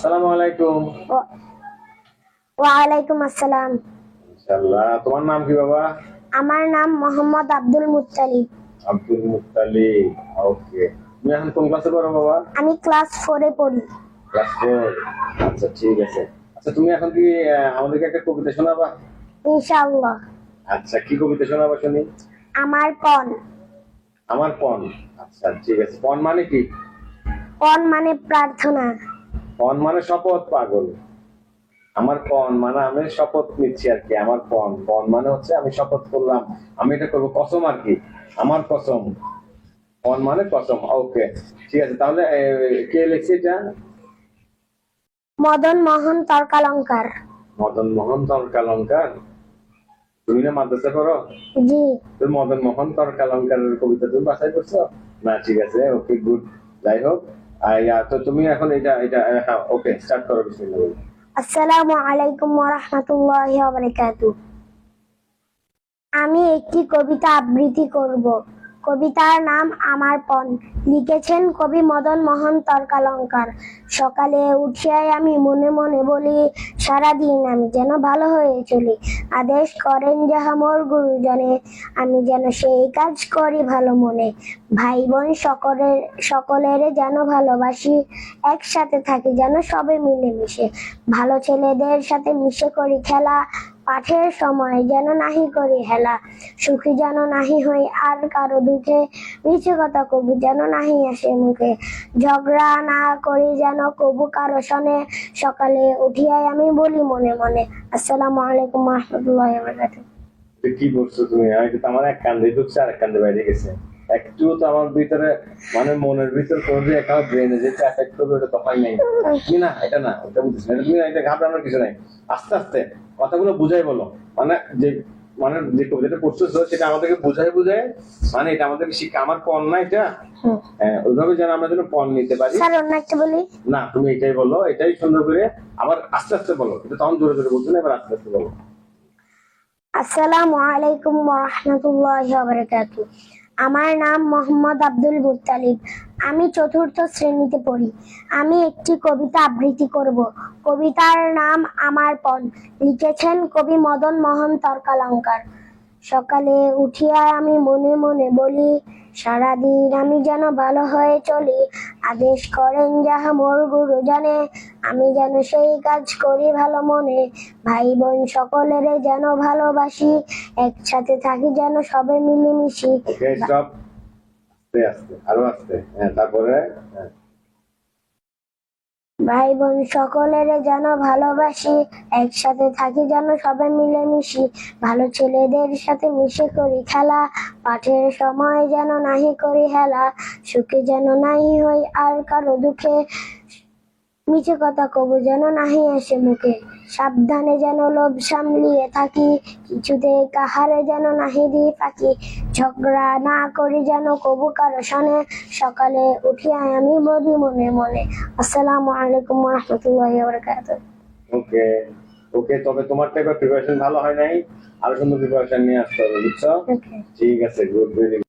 আসসালামু আলাইকুম। ওয়ালাইকুম আসসালাম। ইনশাআল্লাহ। তোমার নাম কি বাবা? আমার নাম Mohammad Abdul Muttalib. Abdul Muttalib. ওকে। তুমি এখন কোন ক্লাসে পড়ো বাবা? আমি ক্লাস 4 এ পড়ি। ক্লাস 4। আচ্ছা ঠিক আছে। আচ্ছা তুমি এখন কি আমাদেরকে একটা কবিতা শোনাবা? ইনশাআল্লাহ। আচ্ছা কি কবিতা শোনাবা শুনি? আমার পণ। আমার পণ। আচ্ছা ঠিক আছে। পণ মানে কি? পণ মানে প্রার্থনা। পণ মানে শপথ পাগল। আমার পণ মানে আমি শপথ নিচ্ছি আর কি। আমার পণ পণ মানে হচ্ছে আমি শপথ করলাম, আমি এটা করবো, কসম আর কি। আমার কসম। পণ মানে কসম। ওকে ঠিক আছে। তাহলে কে লিখছে এটা? মদন মোহন তর্কালঙ্কার। মদন মোহন তর্কালঙ্কার। তুমি না মাদ্রাসা পড়ো? জি। তো মদন মোহন তর্কালঙ্কারের কবিতা তুমি বাছাই করছো? না ঠিক আছে, ওকে গুড। যাই হোক, তো তুমি এখন এটা এটা হ্যাঁ ওকে স্টার্ট করো, বিসমিল্লাহ। আসসালামু আলাইকুম ওয়া রাহমাতুল্লাহি ওয়া বারাকাতুহু। আমি একটি কবিতা আবৃত্তি করব। কবিতার নাম আমার পণ। লিখেছেন কবি মদন মোহন তর্কালঙ্কার। সকালে উঠিয়াই আমি মনে মনে বলি, সারাদিন আমি যেন ভালো হয়ে চলি। আদেশ করেন যাহা মোর গুরুজনে, আমি যেন সেই কাজ করি ভালো মনে। ভাই বোন সকলের যেন ভালোবাসি, একসাথে থাকি যেন সবে মিলেমিশে। ভালো ছেলেদের সাথে মিশে করি খেলা, পাঠের সময় যেন নাহি করি হেলা। সুখী যেন নাহি হই আর কারো দুঃখে, মিছে কথা কবু যেন নাহি আসে মুখে। ঝগড়া না করি যেন কবু কারো সনে, সকালে উঠিয়াই আমি বলি মনে মনে। আসসালামু আলাইকুম ওয়া রাহমাতুল্লাহি ওয়া বারাকাতুহু। কি করছো তুমি? আমি তো আমার এক কান্দে ঢুকছে আর এক কান্দে বাইরে গেছে। একটু তো আমার ভিতরে মানে মনের ভিতর কোন যে একটা ব্রেনে যে এফেক্ট করবে ওটা তো হয় নাই। তুমি না এটা না ওটা বুঝছিস না, তুমি এটা ঘাবড়ানোর কিছু নাই। আস্তে আস্তে কথাগুলো বুঝাই বলো। মানে যে যে কবিতাটা পড়তেছো সেটা আমাদেরকে বুঝাই বুঝাই, মানে এটা আমাদেরকে শিক্ষা। আমার পণ না এটা, ওইভাবে যেন আমরা যেন পণ নিতে পারি। স্যার অন্য একটা বলি। না তুমি এটাই বলো, এটাই সুন্দর করে। আবার আস্তে আস্তে বলো, কিন্তু তখন জোরে জোরে বলছো না, এবার আস্তে আস্তে বলো। আসসালামু আলাইকুম ওয়া রাহমাতুল্লাহি ওয়া বারাকাতুহু। আমার নাম মোহাম্মদ আব্দুল মুত্তালিব। আমি 4র্থ শ্রেণীতে পড়ি। আমি একটি কবিতা আবৃত্তি করব। কবিতার নাম আমার পণ। লিখেছেন কবি মদন মোহন তর্কালঙ্কার। সকালে উঠিয়া আমি মনে মনে বলি, সারাদিন আমি যেন ভালো হয়ে চলি। আদেশ করেন যাহা মোর গুরুজনে, আমি যেন সেই কাজ করি ভালো মনে। ভাই বোন সকলের যেন ভালোবাসি, একসাথে থাকি যেন সবে মিলেমিশি। Okay stop. আস্তে আস্তে আরো আস্তে, হ্যাঁ তারপরে হ্যাঁ। ভাই বোন সকলের যেন ভালোবাসি, একসাথে থাকি যেন সবাই মিলেমিশি। ভালো ছেলেদের সাথে মিশে করি খেলা, পাঠের সময় যেন নাহি করি হেলা। সুখে যেন নাহি হই আর কারো দুঃখে, মিছে কথা কবু যেন নাহি আসে মুখে। সাবধানে যেন লোভ সামলিয়ে থাকি, কিছুতে কাহারে যেন নাহি দিই ফাঁকি। ঝগড়া না করি যেন কবু কারো সনে, সকালে উঠিয়া আমি বলি মনে মনে। আসসালামু আলাইকুম ওয়া রাহমাতুল্লাহি ওয়া বারাকাতুহু। ওকে ওকে, তবে তোমার টাইপের প্রিপারেশন ভালো হয় নাই, আরো সুন্দর প্রিপারেশন নিয়ে আসতে হবে, বুঝছো? ওকে। ঠিক আছে, গুড, ভেরি